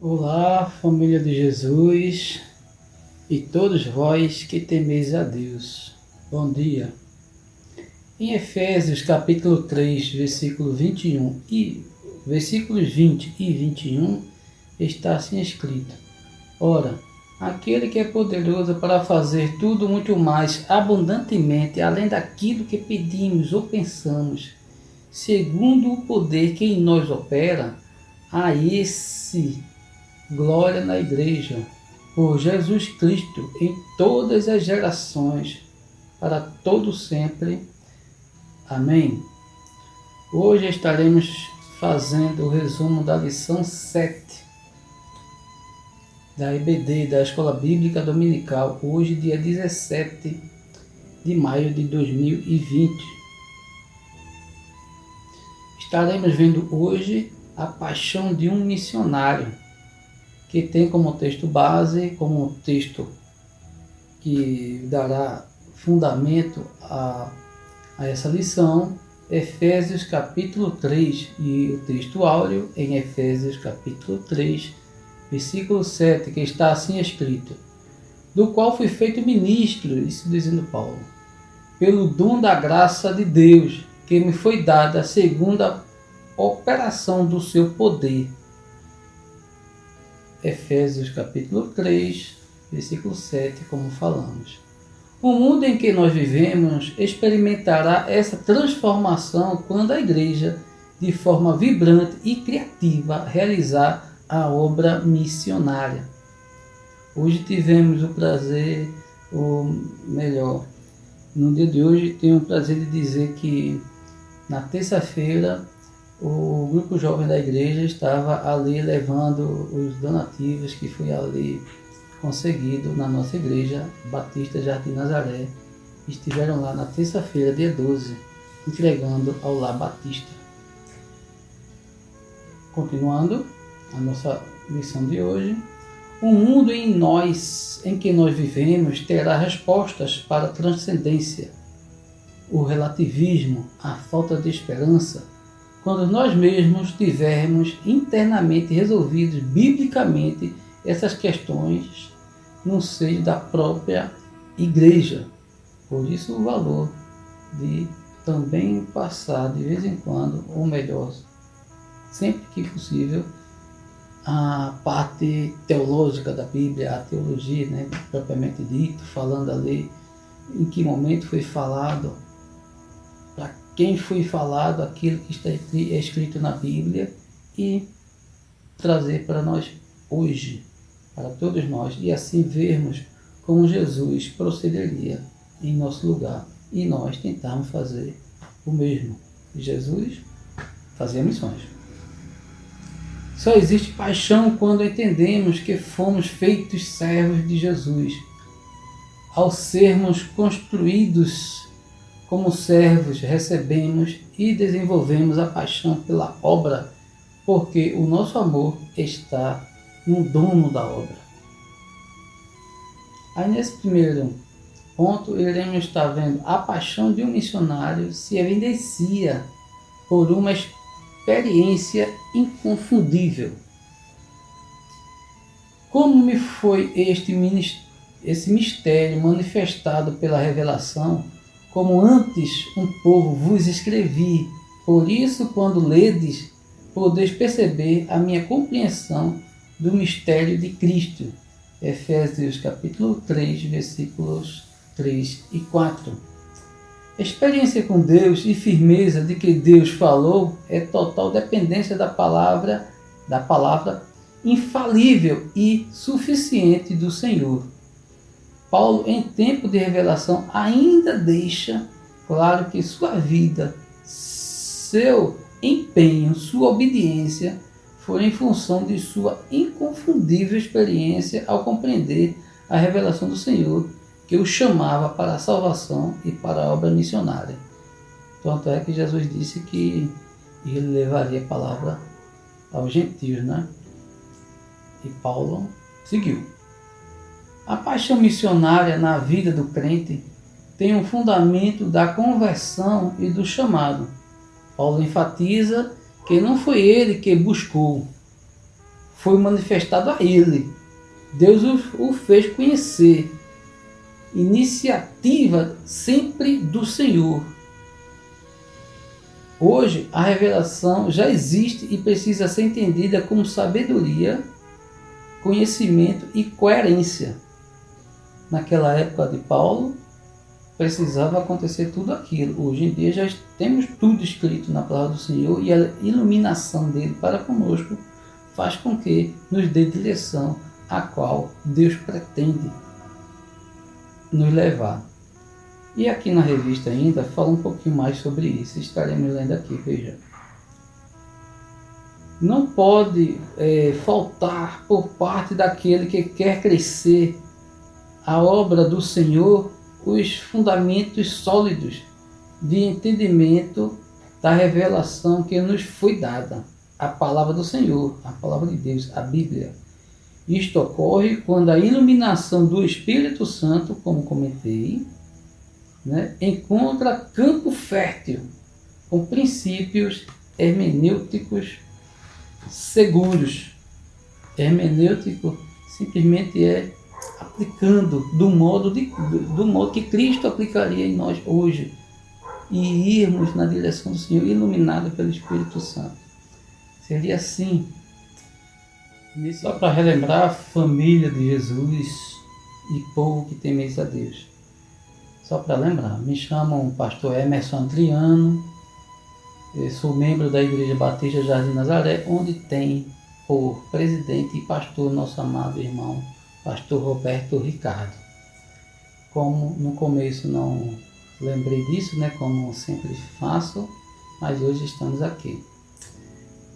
Olá, família de Jesus e todos vós que temeis a Deus. Bom dia. Em Efésios capítulo 3, versículos 20 e 21, está assim escrito: Ora, aquele que é poderoso para fazer tudo muito mais abundantemente, além daquilo que pedimos ou pensamos, segundo o poder que em nós opera, a esse glória na Igreja, por Jesus Cristo, em todas as gerações, para todo sempre. Amém. Hoje estaremos fazendo o resumo da lição 7 da EBD, da Escola Bíblica Dominical, hoje dia 17 de maio de 2020. Estaremos vendo hoje a paixão de um missionário, que tem como texto base, como texto que dará fundamento a essa lição, Efésios capítulo 3, e o texto áureo em Efésios capítulo 3, versículo 7, que está assim escrito: do qual fui feito ministro, isso dizendo Paulo, pelo dom da graça de Deus, que me foi dada segundo a operação do seu poder. Efésios capítulo 3, versículo 7, como falamos. O mundo em que nós vivemos experimentará essa transformação quando a Igreja, de forma vibrante e criativa, realizar a obra missionária. Hoje tivemos o prazer, no dia de hoje tenho o prazer de dizer que na terça-feira o grupo jovem da igreja estava ali levando os donativos que foi ali conseguido na nossa igreja Batista Jardim Nazaré. Estiveram lá na terça-feira, dia 12, entregando ao Lar Batista. Continuando a nossa lição de hoje, o mundo em que nós vivemos terá respostas para a transcendência, o relativismo, a falta de esperança, quando nós mesmos tivermos internamente resolvidos biblicamente essas questões no seio da própria igreja. Por isso o valor de também passar de vez em quando, ou melhor, sempre que possível, a parte teológica da Bíblia, a teologia, propriamente dito, falando ali em que momento foi falado, para quem foi falado aquilo que está escrito na Bíblia, e trazer para nós hoje, para todos nós, e assim vermos como Jesus procederia em nosso lugar, e nós tentarmos fazer o mesmo. Jesus fazia missões. Só existe paixão quando entendemos que fomos feitos servos de Jesus. Ao sermos construídos como servos, recebemos e desenvolvemos a paixão pela obra, porque o nosso amor está no dono da obra. Aí nesse primeiro ponto, iremos estar vendo a paixão de um missionário se evidencia por uma experiência inconfundível. Como me foi esse mistério manifestado pela revelação, como antes um povo vos escrevi. Por isso, quando ledes, podeis perceber a minha compreensão do mistério de Cristo. Efésios capítulo 3, versículos 3 e 4. Experiência com Deus e firmeza de que Deus falou é total dependência da palavra infalível e suficiente do Senhor. Paulo, em tempo de revelação, ainda deixa claro que sua vida, seu empenho, sua obediência foram em função de sua inconfundível experiência ao compreender a revelação do Senhor, que o chamava para a salvação e para a obra missionária. Tanto é que Jesus disse que ele levaria a palavra aos gentios, E Paulo seguiu. A paixão missionária na vida do crente tem um fundamento da conversão e do chamado. Paulo enfatiza que não foi ele que buscou, foi manifestado a ele. Deus o fez conhecer. Iniciativa sempre do Senhor. Hoje, a revelação já existe e precisa ser entendida como sabedoria, conhecimento e coerência. Naquela época de Paulo, precisava acontecer tudo aquilo. Hoje em dia já temos tudo escrito na palavra do Senhor e a iluminação dele para conosco faz com que nos dê direção a qual Deus pretende nos levar. E aqui na revista ainda fala um pouquinho mais sobre isso. Estaremos lendo aqui, veja. Não pode faltar por parte daquele que quer crescer a obra do Senhor os fundamentos sólidos de entendimento da revelação que nos foi dada, a palavra do Senhor, a palavra de Deus, a Bíblia. Isto ocorre quando a iluminação do Espírito Santo, como comentei, encontra campo fértil, com princípios hermenêuticos seguros. Hermenêutico simplesmente é aplicando do modo que Cristo aplicaria em nós hoje e irmos na direção do Senhor, iluminado pelo Espírito Santo. Seria assim. Só para relembrar a família de Jesus e povo que temeis a Deus. Só para lembrar, me chamam pastor Emerson Adriano, eu sou membro da Igreja Batista Jardim Nazaré, onde tem por presidente e pastor nosso amado irmão, pastor Roberto Ricardo. Como no começo não lembrei disso, como sempre faço, mas hoje estamos aqui.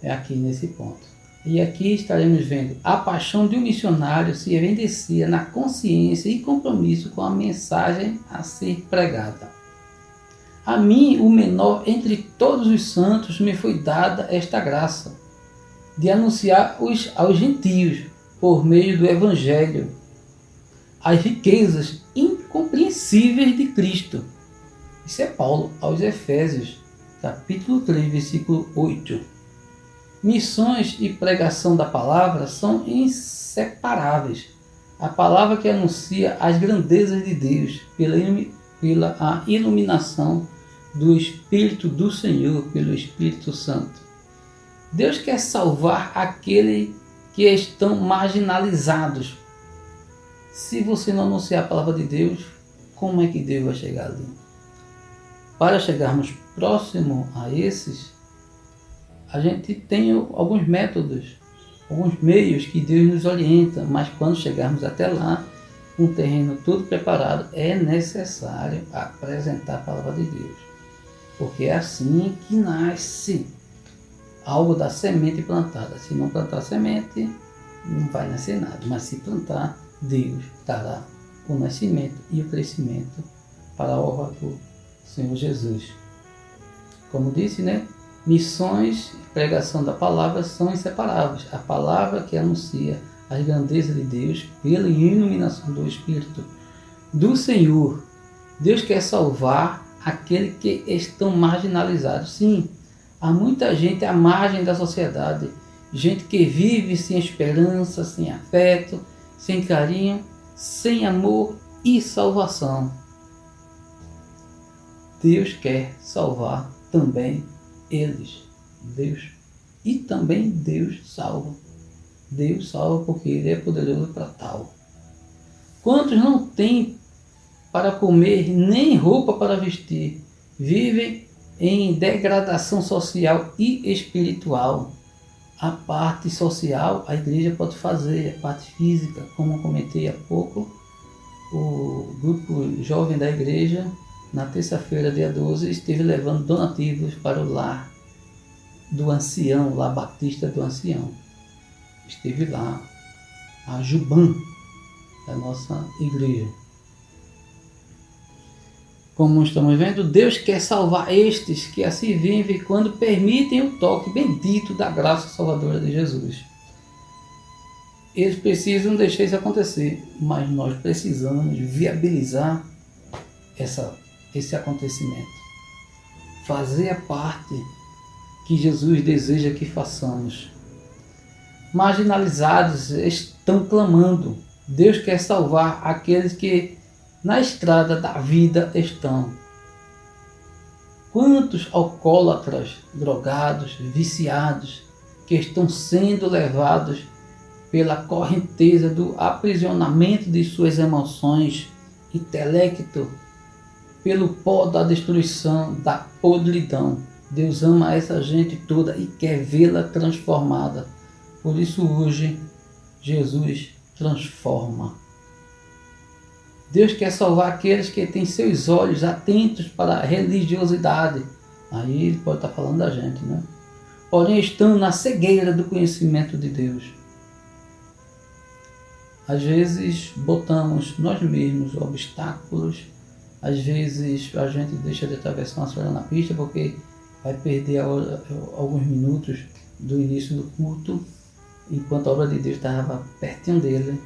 É aqui nesse ponto. E aqui estaremos vendo a paixão de um missionário se evidencia na consciência e compromisso com a mensagem a ser pregada. A mim, o menor entre todos os santos, me foi dada esta graça, de anunciar aos gentios, por meio do Evangelho, as riquezas incompreensíveis de Cristo. Isso é Paulo aos Efésios, capítulo 3, versículo 8. Missões e pregação da palavra são inseparáveis. A palavra que anuncia as grandezas de Deus pela a iluminação do Espírito do Senhor, pelo Espírito Santo. Deus quer salvar aqueles que estão marginalizados. Se você não anunciar a palavra de Deus, como é que Deus vai chegar ali? Para chegarmos próximo a esses, a gente tem alguns métodos, alguns meios que Deus nos orienta, mas quando chegarmos até lá, com o terreno todo preparado, é necessário apresentar a palavra de Deus. Porque é assim que nasce algo da semente plantada. Se não plantar semente, não vai nascer nada. Mas se plantar, Deus dará o nascimento e o crescimento para a honra do Senhor Jesus. Como disse, missões e pregação da palavra são inseparáveis. A palavra que anuncia as grandezas de Deus pela iluminação do Espírito do Senhor. Deus quer salvar aqueles que estão marginalizados. Sim, há muita gente à margem da sociedade, gente que vive sem esperança, sem afeto, sem carinho, sem amor e salvação. Deus quer salvar também eles. Deus salva. Deus salva porque Ele é poderoso para tal. Quantos não têm para comer nem roupa para vestir, vivem em degradação social e espiritual. A parte social a igreja pode fazer, a parte física, como comentei há pouco, o grupo jovem da igreja, na terça-feira, dia 12, esteve levando donativos para o lar do ancião, lá Batista do Ancião. Esteve lá, a Juban, da nossa igreja. Como estamos vendo, Deus quer salvar estes que assim vivem quando permitem o toque bendito da graça salvadora de Jesus. Eles precisam deixar isso acontecer, mas nós precisamos viabilizar esse acontecimento. Fazer a parte que Jesus deseja que façamos. marginalizados estão clamando. Deus quer salvar aqueles que na estrada da vida estão. Quantos alcoólatras, drogados, viciados, que estão sendo levados pela correnteza do aprisionamento de suas emoções, intelecto, pelo pó da destruição, da podridão. Deus ama essa gente toda e quer vê-la transformada. Por isso hoje Jesus transforma. Deus quer salvar aqueles que têm seus olhos atentos para a religiosidade. Aí ele pode estar falando da gente, né? Porém estão na cegueira do conhecimento de Deus. Às vezes botamos nós mesmos obstáculos. Às vezes a gente deixa de atravessar uma senhora na pista porque vai perder alguns minutos do início do culto, enquanto a obra de Deus estava pertinho dele.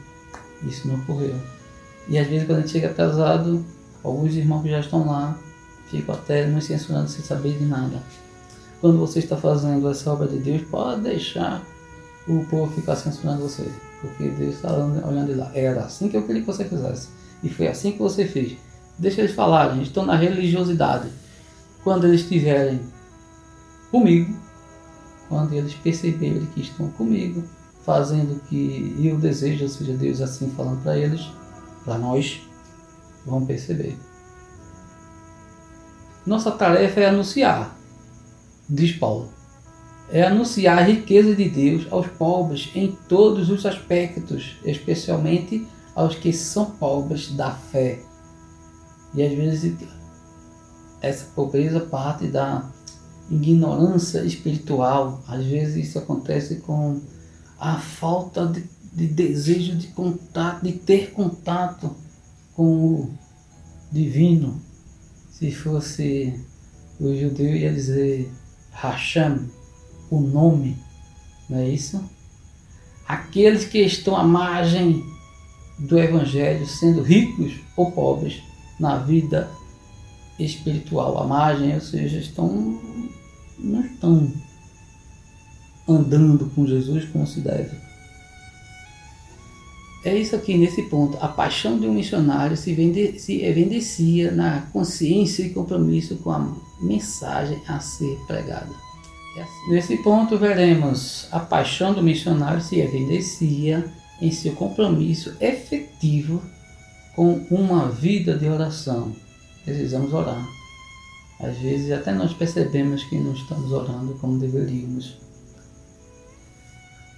Isso não ocorreu. E às vezes quando a gente chega atrasado, alguns irmãos que já estão lá ficam até nos censurando sem saber de nada. Quando você está fazendo essa obra de Deus, pode deixar o povo ficar censurando você, porque Deus está olhando de lá. Era assim que eu queria que você fizesse, e foi assim que você fez. Deixa eles falarem, estão na religiosidade. Quando eles estiverem comigo, quando eles perceberem que estão comigo, fazendo o que eu desejo, ou seja, Deus assim falando para eles, para nós, vão perceber. Nossa tarefa é anunciar, diz Paulo. É anunciar a riqueza de Deus aos pobres em todos os aspectos, especialmente aos que são pobres da fé. E às vezes essa pobreza parte da ignorância espiritual. Às vezes isso acontece com a falta de desejo de contato, de ter contato com o divino. Se fosse o judeu, ia dizer Hashem, o nome, não é isso? Aqueles que estão à margem do evangelho, sendo ricos ou pobres na vida espiritual, à margem, ou seja, não estão andando com Jesus como se deve. É isso aqui nesse ponto. A paixão de um missionário se evidencia na consciência e compromisso com a mensagem a ser pregada. Nesse ponto veremos a paixão do missionário se evidencia em seu compromisso efetivo com uma vida de oração. Precisamos orar. Às vezes até nós percebemos que não estamos orando como deveríamos.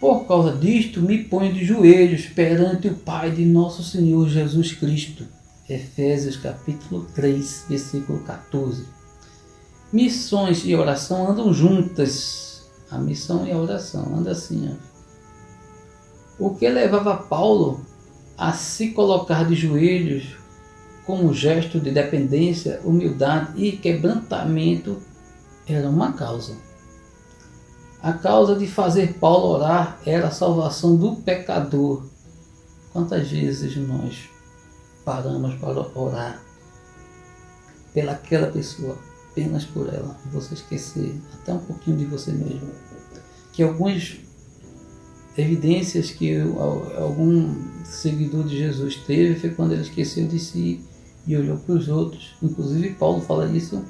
Por causa disto, me ponho de joelhos perante o Pai de nosso Senhor Jesus Cristo. Efésios capítulo 3, versículo 14. Missões e oração andam juntas. A missão e a oração andam assim. O que levava Paulo a se colocar de joelhos como gesto de dependência, humildade e quebrantamento era uma causa. A causa de fazer Paulo orar era a salvação do pecador. Quantas vezes nós paramos para orar pelaquela pessoa, apenas por ela, e você esquecer até um pouquinho de você mesmo? Que algumas evidências que algum seguidor de Jesus teve foi quando ele esqueceu de si e olhou para os outros. Inclusive Paulo fala isso,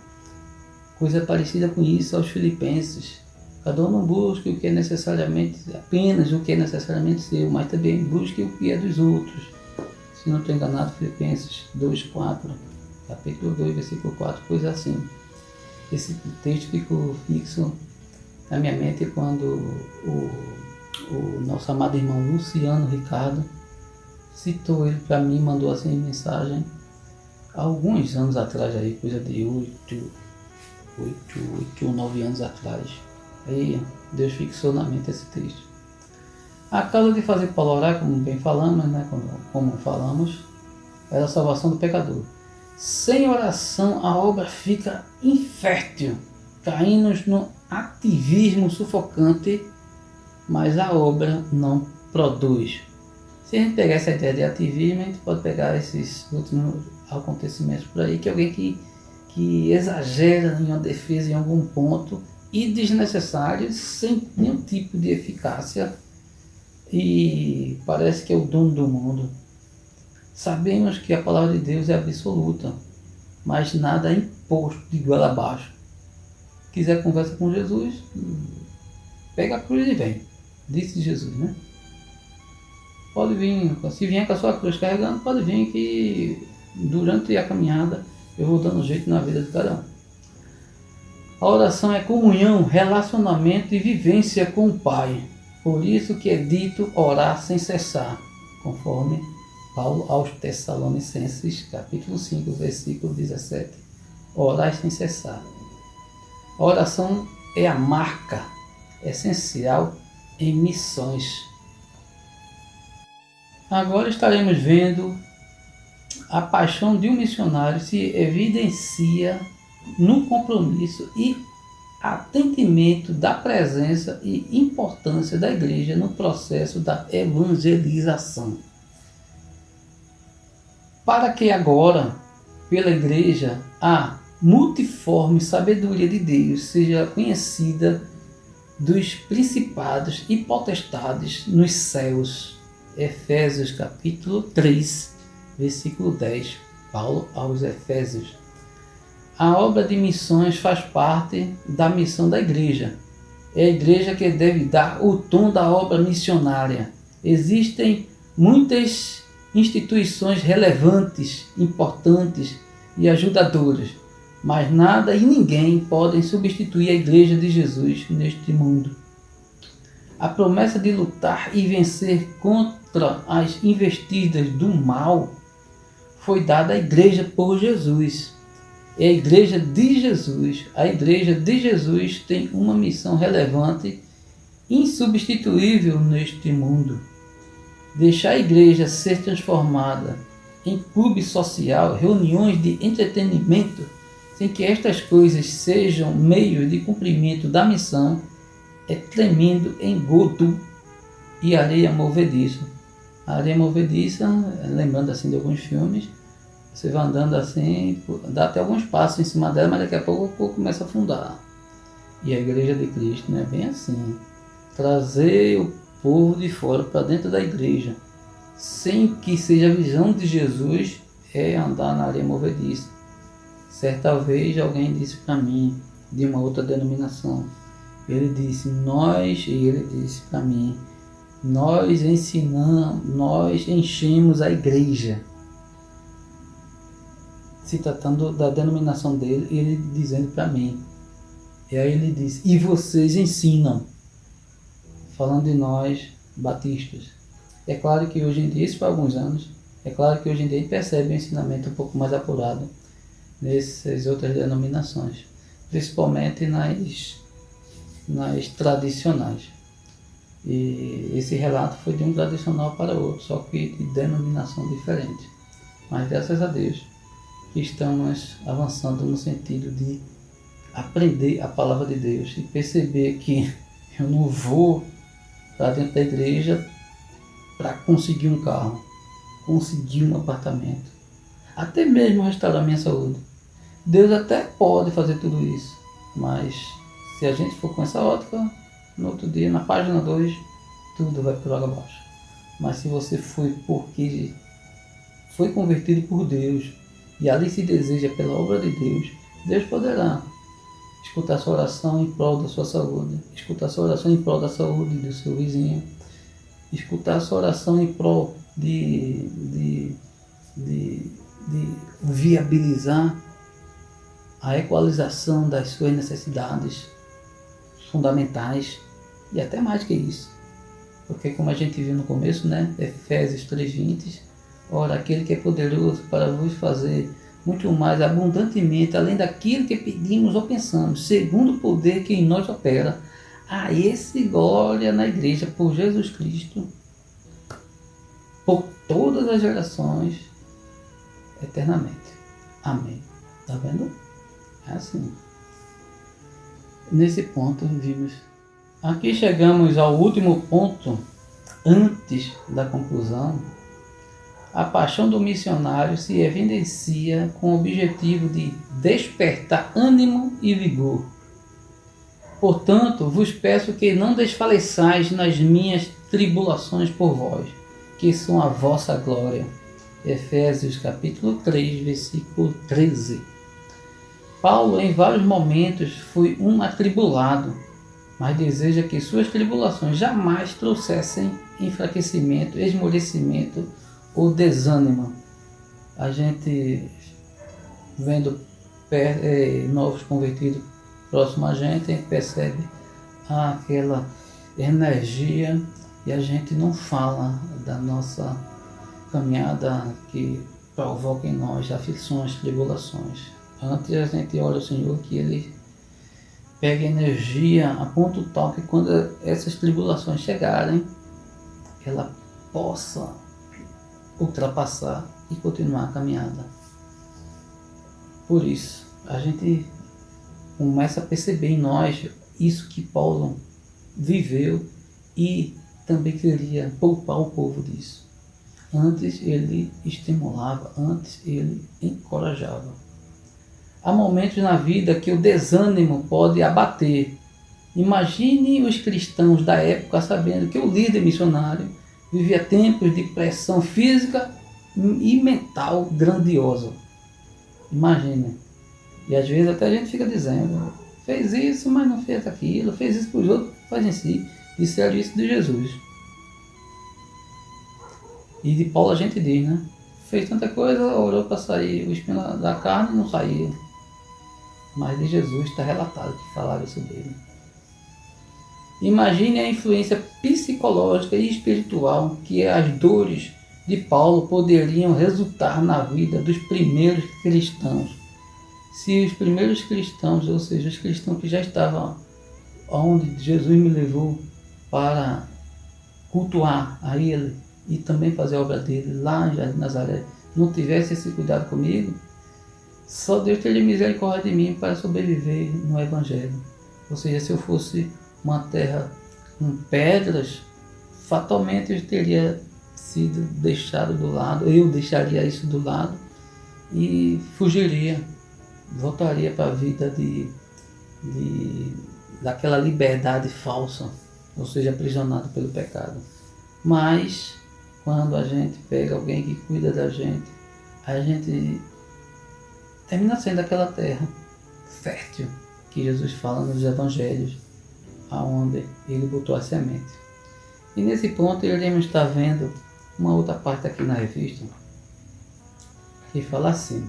coisa parecida com isso aos Filipenses. Cada um não busque o que é necessariamente, apenas o que é necessariamente seu, mas também busque o que é dos outros. Se não estou enganado, Filipenses 2:4, capítulo 2, versículo 4, coisa assim. Esse texto ficou fixo na minha mente quando o nosso amado irmão Luciano Ricardo citou ele para mim, mandou assim mensagem há alguns anos atrás, aí, coisa de 8 ou 9 anos atrás. Aí Deus fixou na mente esse texto. A causa de fazer Paulo orar, como bem falamos, né, como falamos, era a salvação do pecador. Sem oração a obra fica infértil, caindo no ativismo sufocante, mas a obra não produz. Se a gente pegar essa ideia de ativismo, a gente pode pegar esses últimos acontecimentos por aí, que alguém que exagera em uma defesa em algum ponto e desnecessário, sem nenhum tipo de eficácia, e parece que é o dono do mundo. Sabemos que a palavra de Deus é absoluta, mas nada é imposto de goela abaixo. Quiser conversa com Jesus, pega a cruz e vem, disse Jesus, né? Pode vir, se vier com a sua cruz carregando, pode vir que durante a caminhada eu vou dando jeito na vida de cada um. A oração é comunhão, relacionamento e vivência com o Pai. Por isso que é dito orar sem cessar, conforme Paulo aos Tessalonicenses, capítulo 5, versículo 17. Orar sem cessar. A oração é a marca essencial em missões. Agora estaremos vendo a paixão de um missionário se evidencia no compromisso e atendimento da presença e importância da igreja no processo da evangelização. Para que agora, pela igreja, a multiforme sabedoria de Deus seja conhecida dos principados e potestades nos céus. Efésios capítulo 3, versículo 10. Paulo aos Efésios. A obra de missões faz parte da missão da igreja. É a igreja que deve dar o tom da obra missionária. Existem muitas instituições relevantes, importantes e ajudadoras, mas nada e ninguém podem substituir a igreja de Jesus neste mundo. A promessa de lutar e vencer contra as investidas do mal foi dada à igreja por Jesus. É a igreja de Jesus. A igreja de Jesus tem uma missão relevante, insubstituível neste mundo. Deixar a igreja ser transformada em clube social, reuniões de entretenimento, sem que estas coisas sejam meios de cumprimento da missão, é tremendo engodo e areia movediça. A areia movediça, lembrando assim de alguns filmes, você vai andando assim, dá até alguns passos em cima dela, mas daqui a pouco começa a afundar. E a igreja de Cristo não é bem assim. Trazer o povo de fora para dentro da igreja, sem que seja a visão de Jesus, é andar na areia movediça. Certa vez alguém disse para mim, de uma outra denominação, ele disse para mim, nós ensinamos, nós enchemos a igreja. Se tratando da denominação dele, ele dizendo para mim. E aí ele disse, e vocês ensinam, falando de nós batistas. É claro que hoje em dia, isso foi há alguns anos, é claro que hoje em dia a gente percebe um ensinamento um pouco mais apurado nessas outras denominações, principalmente nas tradicionais. E esse relato foi de um tradicional para outro, só que de denominação diferente. Mas graças a Deus que estamos avançando no sentido de aprender a palavra de Deus e perceber que eu não vou para dentro da igreja para conseguir um carro, conseguir um apartamento, até mesmo restaurar minha saúde. Deus até pode fazer tudo isso, mas se a gente for com essa ótica, no outro dia, na página 2, tudo vai por água abaixo. Mas se você foi porque foi convertido por Deus e ali se deseja pela obra de Deus, Deus poderá escutar sua oração em prol da sua saúde, escutar sua oração em prol da saúde do seu vizinho, escutar sua oração em prol de viabilizar a equalização das suas necessidades fundamentais e até mais que isso. Porque como a gente viu no começo, né, Efésios 3:20, ora, aquele que é poderoso para vos fazer muito mais abundantemente, além daquilo que pedimos ou pensamos, segundo o poder que em nós opera, a esse glória na igreja por Jesus Cristo, por todas as gerações, eternamente. Amém. Tá vendo? É assim. Nesse ponto vimos. Aqui chegamos ao último ponto, antes da conclusão. A paixão do missionário se evidencia com o objetivo de despertar ânimo e vigor. Portanto, vos peço que não desfaleçais nas minhas tribulações por vós, que são a vossa glória. Efésios capítulo 3, versículo 13. Paulo, em vários momentos, foi um atribulado, mas deseja que suas tribulações jamais trouxessem enfraquecimento, esmorecimento ou desânimo. A gente, vendo novos convertidos próximo a gente percebe aquela energia e a gente não fala da nossa caminhada que provoca em nós aflições, tribulações. Antes a gente ora ao Senhor que Ele pegue energia a ponto tal que quando essas tribulações chegarem, ela possa ultrapassar e continuar a caminhada. Por isso, a gente começa a perceber em nós isso que Paulo viveu e também queria poupar o povo disso. Antes ele estimulava, antes ele encorajava. Há momentos na vida que o desânimo pode abater. Imagine os cristãos da época sabendo que o líder missionário vivia tempos de pressão física e mental grandiosa. Imagine. E às vezes até a gente fica dizendo, fez isso, mas não fez aquilo, fez isso para os outros, faz em si. Disseram isso de Jesus. E de Paulo a gente diz, né? Fez tanta coisa, orou para sair o espinho da carne e não saía. Mas de Jesus está relatado que falaram isso dele. Imagine a influência psicológica e espiritual que as dores de Paulo poderiam resultar na vida dos primeiros cristãos. Se os primeiros cristãos, ou seja, os cristãos que já estavam onde Jesus me levou para cultuar a Ele e também fazer a obra dele lá em Nazaré, não tivesse esse cuidado comigo, só Deus teria misericórdia de mim para sobreviver no Evangelho. Ou seja, se eu fosse uma terra com pedras, fatalmente eu teria sido deixado do lado, eu deixaria isso do lado e fugiria, voltaria para a vida daquela liberdade falsa, ou seja, aprisionado pelo pecado. Mas quando a gente pega alguém que cuida da gente, a gente termina sendo aquela terra fértil que Jesus fala nos evangelhos, aonde ele botou a semente. E nesse ponto iremos estar vendo uma outra parte aqui na revista que fala assim: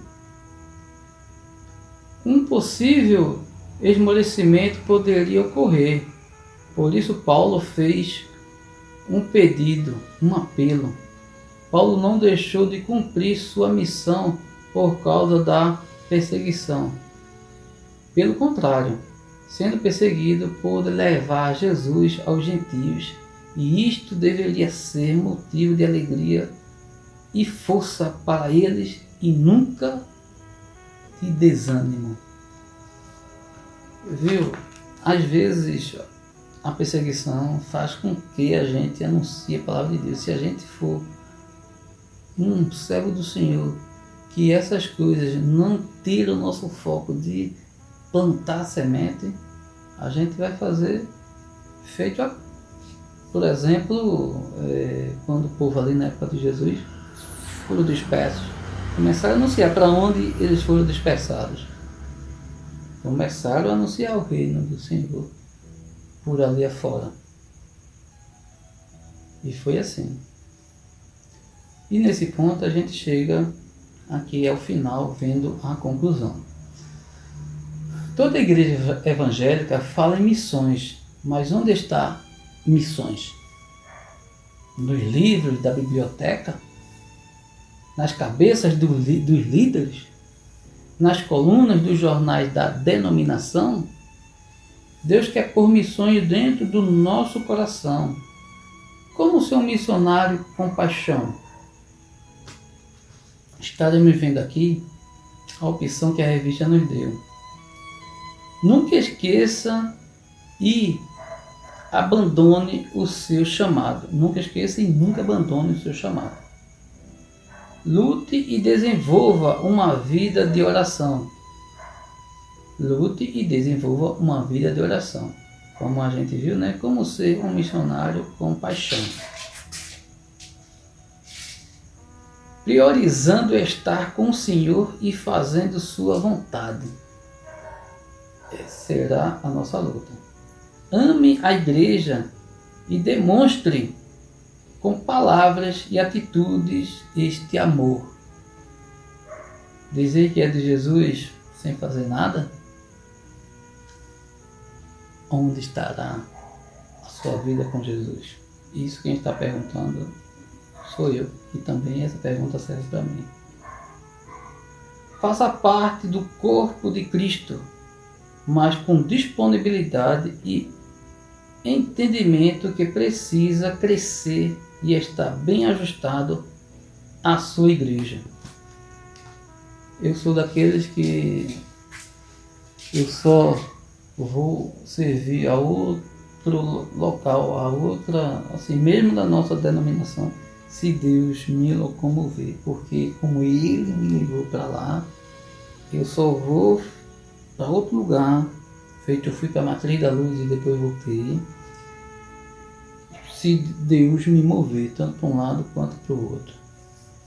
um possível esmorecimento poderia ocorrer, por isso Paulo fez um pedido, um apelo. Paulo não deixou de cumprir sua missão por causa da perseguição. Pelo contrário, sendo perseguido, pôde levar Jesus aos gentios, e isto deveria ser motivo de alegria e força para eles e nunca de desânimo. Viu? Às vezes a perseguição faz com que a gente anuncie a palavra de Deus. Se a gente for um servo do Senhor, que essas coisas não tiram o nosso foco de plantar a semente, a gente vai fazer feito por exemplo, quando o povo ali na época de Jesus foram dispersos, começaram a anunciar para onde eles foram dispersados. Começaram a anunciar o reino do Senhor por ali afora. E foi assim. E nesse ponto a gente chega aqui ao final, vendo a conclusão. Toda igreja evangélica fala em missões, mas onde está missões? Nos livros da biblioteca? Nas cabeças dos líderes? Nas colunas dos jornais da denominação? Deus quer pôr missões dentro do nosso coração. Como ser um missionário com paixão? Estaremos vendo aqui a opção que a revista nos deu. Nunca esqueça e abandone o seu chamado. Nunca esqueça e nunca abandone o seu chamado. Lute e desenvolva uma vida de oração. Lute e desenvolva uma vida de oração. como a gente viu, né? Como ser um missionário com paixão. Priorizando estar com o Senhor e fazendo sua vontade. Essa será a nossa luta. Ame a igreja e demonstre com palavras e atitudes este amor. Dizer que é de Jesus sem fazer nada? Onde estará a sua vida com Jesus? Isso quem está perguntando sou eu. E também essa pergunta serve para mim. Faça parte do corpo de Cristo, mas com disponibilidade e entendimento que precisa crescer e estar bem ajustado à sua igreja. Eu sou daqueles que eu só vou servir a outro local, a outra, assim, mesmo da nossa denominação, se Deus me locomover, porque como Ele me levou para lá, eu só vou para outro lugar, feito eu fui para a Matriz da Luz e depois voltei, se Deus me mover, tanto para um lado quanto para o outro.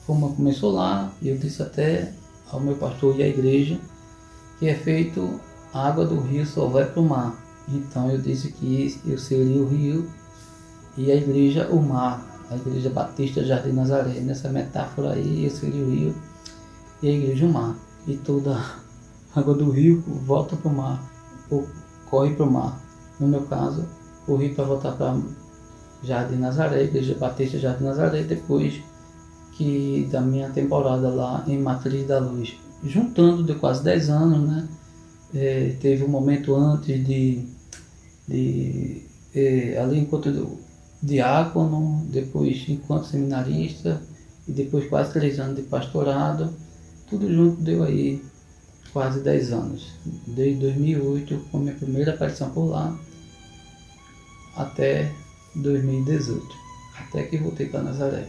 Como começou lá, eu disse até ao meu pastor e à igreja, que é feito a água do rio só vai para o mar. Então eu disse que eu seria o rio e a igreja o mar. A igreja Batista Jardim Nazaré. Nessa metáfora aí, eu seria o rio e a igreja o mar. E toda a água do rio volta para o mar, ou corre para o mar. No meu caso, corri para voltar para Jardim Nazaré, igreja Batista Jardim Nazaré, depois que da minha temporada lá em Matriz da Luz. Juntando, deu quase 10 anos, né? Teve um momento antes ali enquanto diácono, depois enquanto seminarista, e depois quase 3 anos de pastorado. Tudo junto deu aí quase 10 anos. Desde 2008, com a minha primeira aparição por lá, até 2018, até que voltei para Nazaré.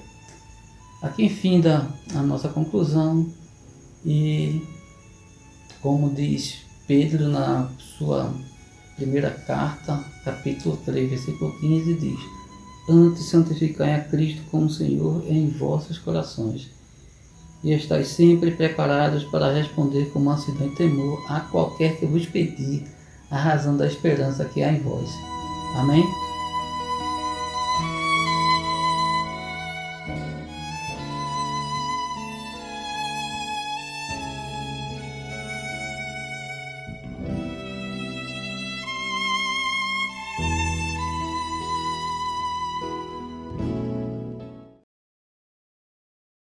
Aqui finda a nossa conclusão e, como diz Pedro na sua primeira carta, capítulo 3, versículo 15, diz: antes santificai a Cristo como Senhor em vossos corações, e estáis sempre preparados para responder com mansidão e temor a qualquer que vos pedir a razão da esperança que há em vós. Amém?